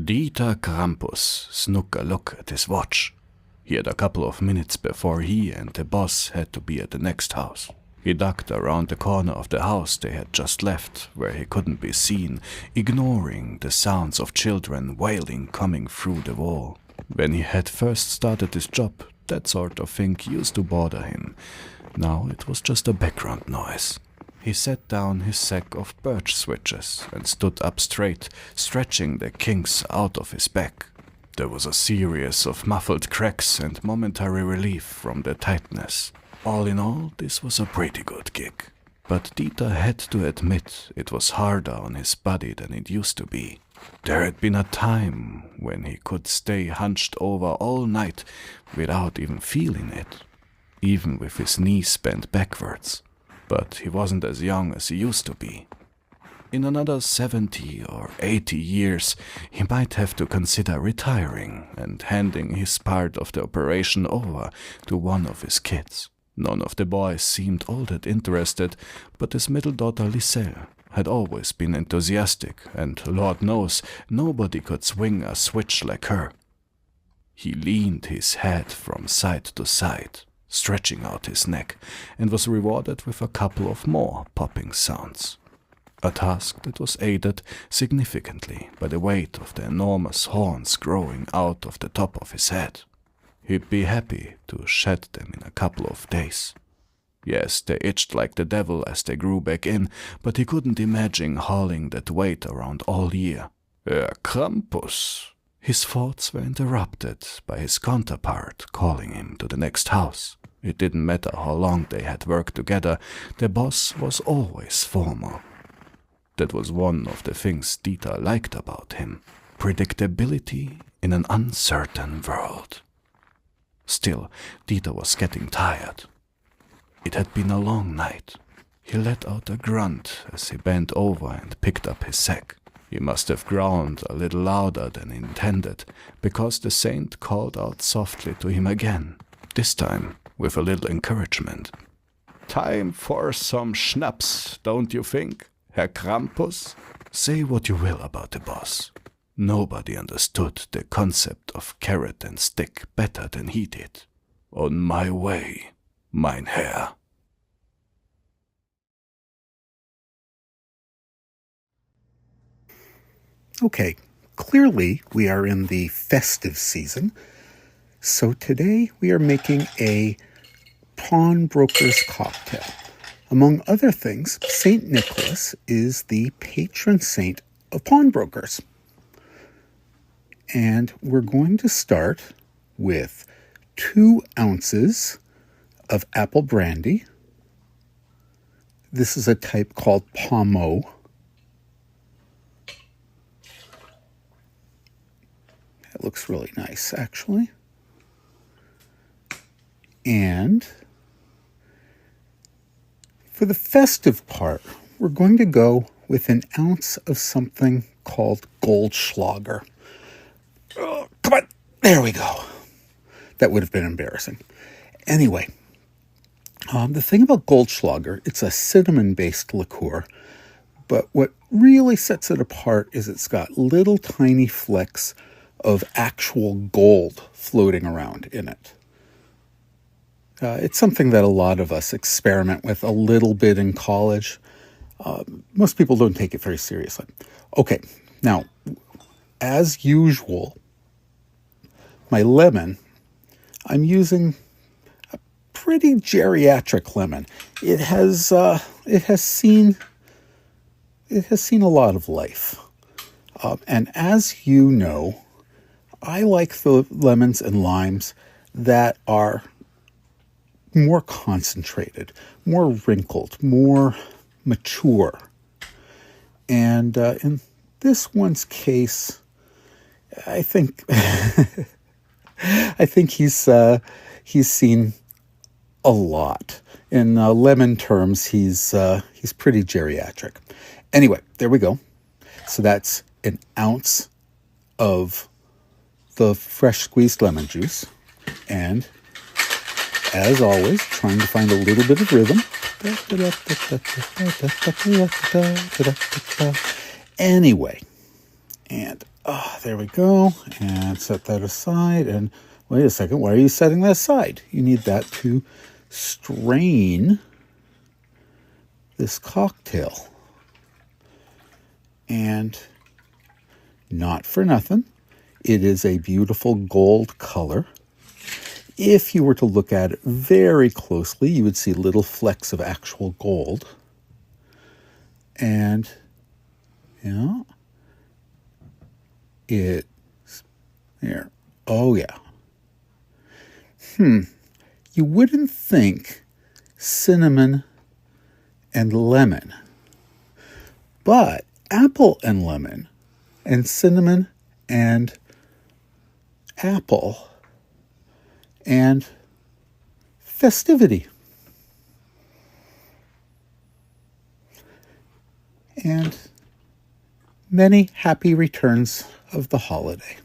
Dieter Krampus snook a look at his watch. He had a couple of minutes before he and the boss had to be at the next house. He ducked around the corner of the house they had just left, where he couldn't be seen, ignoring the sounds of children wailing coming through the wall. When he had first started his job, that sort of thing used to bother him. Now it was just a background noise. He set down his sack of birch switches and stood up straight, stretching the kinks out of his back. There was a series of muffled cracks and momentary relief from the tightness. All in all, this was a pretty good gig. But Dieter had to admit it was harder on his body than it used to be. There had been a time when he could stay hunched over all night without even feeling it, even with his knees bent backwards. But he wasn't as young as he used to be. In another 70 or 80 years, he might have to consider retiring and handing his part of the operation over to one of his kids. None of the boys seemed all that interested, but his middle daughter Liselle had always been enthusiastic, and Lord knows nobody could swing a switch like her. He leaned his head from side to side, stretching out his neck, and was rewarded with a couple of more popping sounds. A task that was aided significantly by the weight of the enormous horns growing out of the top of his head. He'd be happy to shed them in a couple of days. Yes, they itched like the devil as they grew back in, but he couldn't imagine hauling that weight around all year. Krampus! His thoughts were interrupted by his counterpart calling him to the next house. It didn't matter how long they had worked together, the boss was always formal. That was one of the things Dieter liked about him. Predictability in an uncertain world. Still, Dieter was getting tired. It had been a long night. He let out a grunt as he bent over and picked up his sack. He must have groaned a little louder than intended, because the saint called out softly to him again, this time with a little encouragement. "Time for some schnapps, don't you think, Herr Krampus?" Say what you will about the boss. Nobody understood the concept of carrot and stick better than he did. On my way, mein Herr. Okay, clearly we are in the festive season, so today we are making a Pawnbroker's cocktail. Among other things, St. Nicholas is the patron saint of pawnbrokers. And we're going to start with 2 ounces of apple brandy. This is a type called Pommeau. It looks really nice, actually. And for the festive part, we're going to go with 1 ounce of something called Goldschlager. Oh, come on, there we go. That would have been embarrassing. Anyway, the thing about Goldschlager, it's a cinnamon-based liqueur, but what really sets it apart is it's got little tiny flecks of actual gold floating around in it. It's something that a lot of us experiment with a little bit in college. Most people don't take it very seriously. Okay, now, as usual, my lemon, I'm using a pretty geriatric lemon. It has seen a lot of life. And as you know, I like the lemons and limes that are more concentrated, more wrinkled, more mature. And in this one's case, I think he's seen a lot. In lemon terms, he's pretty geriatric. Anyway, there we go. So that's 1 ounce of the fresh squeezed lemon juice, and as always, trying to find a little bit of rhythm. Anyway, and There we go. And set that aside. And wait a second. Why are you setting that aside? You need that to strain this cocktail. And not for nothing, it is a beautiful gold color. If you were to look at it very closely, you would see little flecks of actual gold. And, it's there. Oh, yeah. You wouldn't think cinnamon and lemon, but apple and lemon and cinnamon and apple and festivity. And many happy returns of the holiday.